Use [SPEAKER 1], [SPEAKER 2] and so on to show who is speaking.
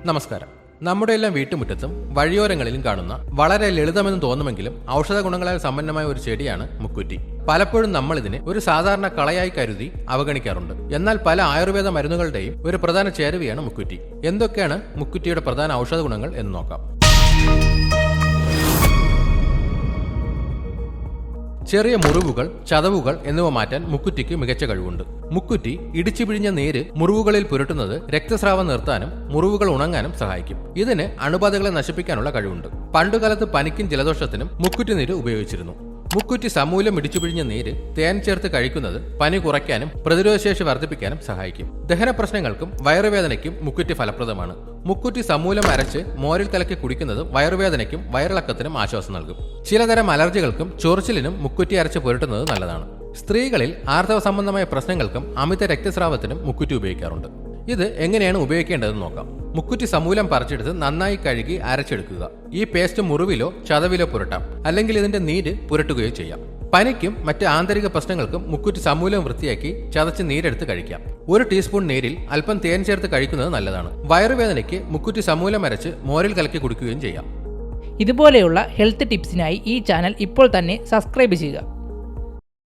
[SPEAKER 1] നമസ്കാരം. നമ്മുടെ എല്ലാം വീട്ടുമുറ്റത്തും വഴിയോരങ്ങളിലും കാണുന്ന വളരെ ലളിതമെന്ന് തോന്നുമെങ്കിലും ഔഷധ ഗുണങ്ങളാൽ സമ്പന്നമായ ഒരു ചെടിയാണ് മുക്കുറ്റി. പലപ്പോഴും നമ്മൾ ഇതിനെ ഒരു സാധാരണ കളയായി കരുതി അവഗണിക്കാറുണ്ട്. എന്നാൽ പല ആയുർവേദ മരുന്നുകളുടെയും ഒരു പ്രധാന ചേരുവയാണ് മുക്കുറ്റി. എന്തൊക്കെയാണ് മുക്കുറ്റിയുടെ പ്രധാന ഔഷധ ഗുണങ്ങൾ എന്ന് നോക്കാം. ചെറിയ മുറിവുകൾ, ചതവുകൾ എന്നിവ മാറ്റാൻ മുക്കുറ്റിക്ക് മികച്ച കഴിവുണ്ട്. മുക്കുറ്റി ഇടിച്ചു പിഴിഞ്ഞ നീര് മുറിവുകളിൽ പുരട്ടുന്നത് രക്തസ്രാവം നിർത്താനും മുറിവുകൾ ഉണങ്ങാനും സഹായിക്കും. ഇതിന് അണുബാധകളെ നശിപ്പിക്കാനുള്ള കഴിവുണ്ട്. പണ്ടുകാലത്ത് പനിക്കും ജലദോഷത്തിനും മുക്കുറ്റി നീര് ഉപയോഗിച്ചിരുന്നു. മുക്കുറ്റി സമൂലം ഇടിച്ചു പിഴിഞ്ഞ നീര് തേൻ ചേർത്ത് കഴിക്കുന്നത് പനി കുറയ്ക്കാനും പ്രതിരോധശേഷി വർദ്ധിപ്പിക്കാനും സഹായിക്കും. ദഹന പ്രശ്നങ്ങൾക്കും വയറുവേദനയ്ക്കും മുക്കുറ്റി ഫലപ്രദമാണ്. മുക്കുറ്റി സമൂലം അരച്ച് മോരിൽ കലക്കി കുടിക്കുന്നത് വയറുവേദനയ്ക്കും വയറിളക്കത്തിനും ആശ്വാസം നൽകും. ചിലതരം അലർജികൾക്കും ചൊറിച്ചിലിനും മുക്കുറ്റി അരച്ച് പുരട്ടുന്നത് നല്ലതാണ്. സ്ത്രീകളിൽ ആർത്തവ സംബന്ധമായ പ്രശ്നങ്ങൾക്കും അമിത രക്തസ്രാവത്തിനും മുക്കുറ്റി ഉപയോഗിക്കാറുണ്ട്. ഇത് എങ്ങനെയാണ് ഉപയോഗിക്കേണ്ടതെന്ന് നോക്കാം. മുക്കുറ്റി സമൂലം പറിച്ചെടുത്ത് നന്നായി കഴുകി അരച്ചെടുക്കുക. ഈ പേസ്റ്റ് മുറിവിലോ ചതവിലോ പുരട്ടാം, അല്ലെങ്കിൽ ഇതിന്റെ നീര് പുരട്ടുകയോ ചെയ്യാം. പനിക്കും മറ്റ് ആന്തരിക പ്രശ്നങ്ങൾക്കും മുക്കുറ്റി സമൂലം വൃത്തിയാക്കി ചതച്ച് നീരെടുത്ത് കഴിക്കാം. 1 ടീസ്പൂൺ നീരിൽ അല്പം തേൻ ചേർത്ത് കഴിക്കുന്നത് നല്ലതാണ്. വയറുവേദനയ്ക്ക് മുക്കുറ്റി സമൂലം അരച്ച് മോരിൽ കലക്കി കുടിക്കുകയും ചെയ്യാം.
[SPEAKER 2] ഇതുപോലെയുള്ള ഹെൽത്ത് ടിപ്സിനായി ഈ ചാനൽ ഇപ്പോൾ തന്നെ സബ്സ്ക്രൈബ് ചെയ്യുക.